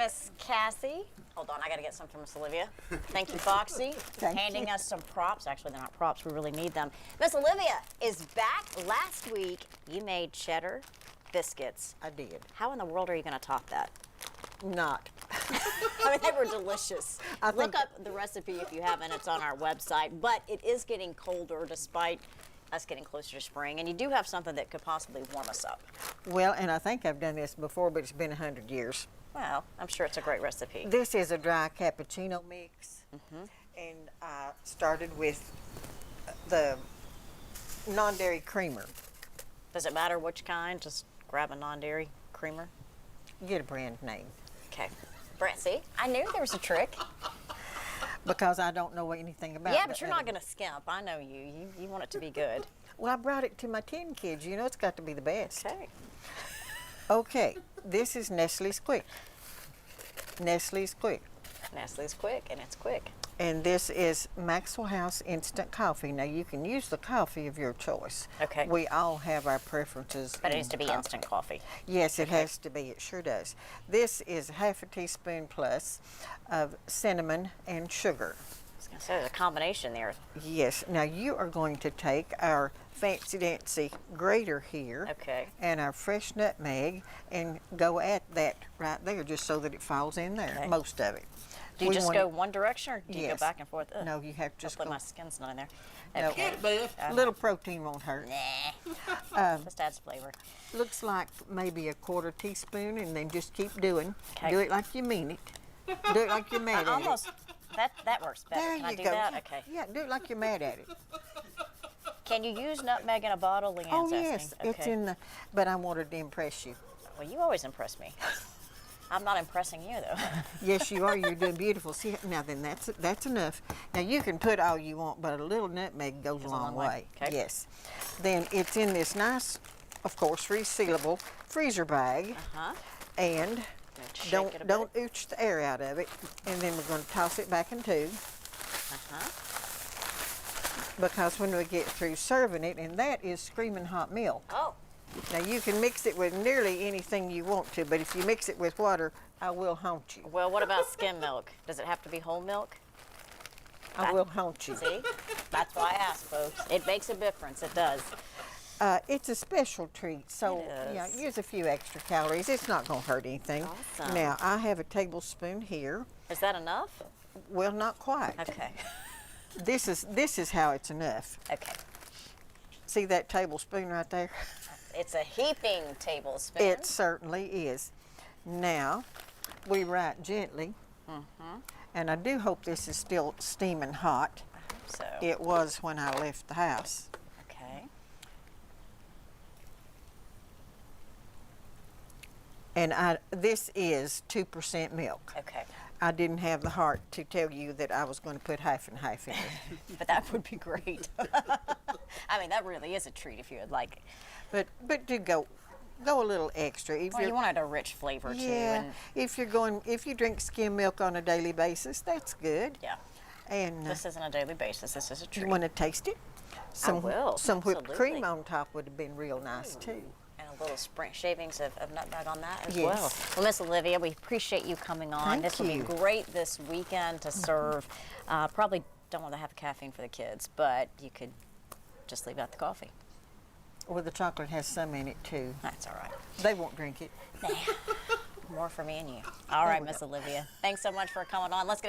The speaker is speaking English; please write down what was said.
Miss Cassie. Hold on, I gotta get some from Miss Olivia. Thank you, Foxy. Handing us some props. Actually, they're not props, we really need them. Miss Olivia is back. Last week, you made cheddar biscuits. I did. How in the world are you gonna top that? Not. I mean, they were delicious. Look up the recipe if you haven't. It's on our website. But it is getting colder despite us getting closer to spring. And you do have something that could possibly warm us up. Well, and I think I've done this before, but it's been 100 years. Well, I'm sure it's a great recipe. This is a dry cappuccino mix. And I started with the non-dairy creamer. Does it matter which kind? Just grab a non-dairy creamer? Get a brand name. Okay. Brent, see? I knew there was a trick. Because I don't know anything about it. Yeah, but you're not going to skimp. I know you. You want it to be good. Well, I brought it to my 10 kids. You know it's got to be the best. Okay. Okay, this is Nestle's Quick. Nestle's Quick. Nestle's Quick, and it's quick. And this is Maxwell House Instant Coffee. Now, you can use the coffee of your choice. Okay. We all have our preferences. But it needs to be instant coffee. Yes, it has to be. It sure does. This is half a teaspoon plus of cinnamon and sugar. I was going to say, there's a combination there. Yes. Now, you are going to take our fancy dancy grater here. Okay. And our fresh nutmeg and go at that right there just so that it falls in there, Okay. most of it. Do you just go one direction, or do you go Yes. back and forth? Ugh. No, you have to just Hopefully go. my skin's not in there. No. Okay. A little protein won't hurt. Nah. Just adds flavor. Looks like maybe a quarter teaspoon, and then just keep doing. Okay. Do it like you mean it. Do it like you're mad at Almost. That works better. it. There Can I you do go. that? Okay. Yeah, do it like you're mad at it. Can you use nutmeg in a bottle, Leanne's Oh asking? yes, Okay. it's in the. But I wanted to impress you. Well, you always impress me. I'm not impressing you, though. Yes, you are. You're doing beautiful. See, now then, that's enough. Now you can put all you want, but a little nutmeg goes a long way. Okay. Yes. Then it's in this nice, of course, resealable freezer bag, and Shake don't it a don't ooch the air out of it. And then we're going to toss it back in two. Because when we get through serving it, and that is screaming hot milk. Oh. Now you can mix it with nearly anything you want to, but if you mix it with water, I will haunt you. Well, what about skim milk? Does it have to be whole milk? I will haunt you. See? That's why I asked, folks. It makes a difference. It does. It's a special treat, so It yeah, is. use a few extra calories. It's not going to hurt anything. Awesome. Now, I have a tablespoon here. Is that enough? Well, not quite. Okay. This is how it's enough. Okay. See that tablespoon right there? It's a heaping tablespoon. It certainly is. Now, we right gently, and I do hope this is still steaming hot. So. It was when I left the house. Okay. And this is 2% milk. Okay. I didn't have the heart to tell you that I was going to put half and half in it. But that would be great. I mean, that really is a treat if you would like. But do go a little extra. If Well, you wanted a rich flavor too. yeah, And if you drink skim milk on a daily basis, that's good. yeah. And This isn't a daily basis. This is a treat. you want to taste it? Some will, Some whipped absolutely. cream on top would have been real nice too. And a little spring shavings of nutmeg on that as Yes. well. Well, Miss Olivia, we appreciate you coming on. Thank This will you. be great this weekend to serve. Probably don't want to have caffeine for the kids, but you could just leave out the coffee. Well, the chocolate has some in it too. That's all right. They won't drink it. More for me and you. All right, Miss Olivia. Thanks so much for coming on. Let's get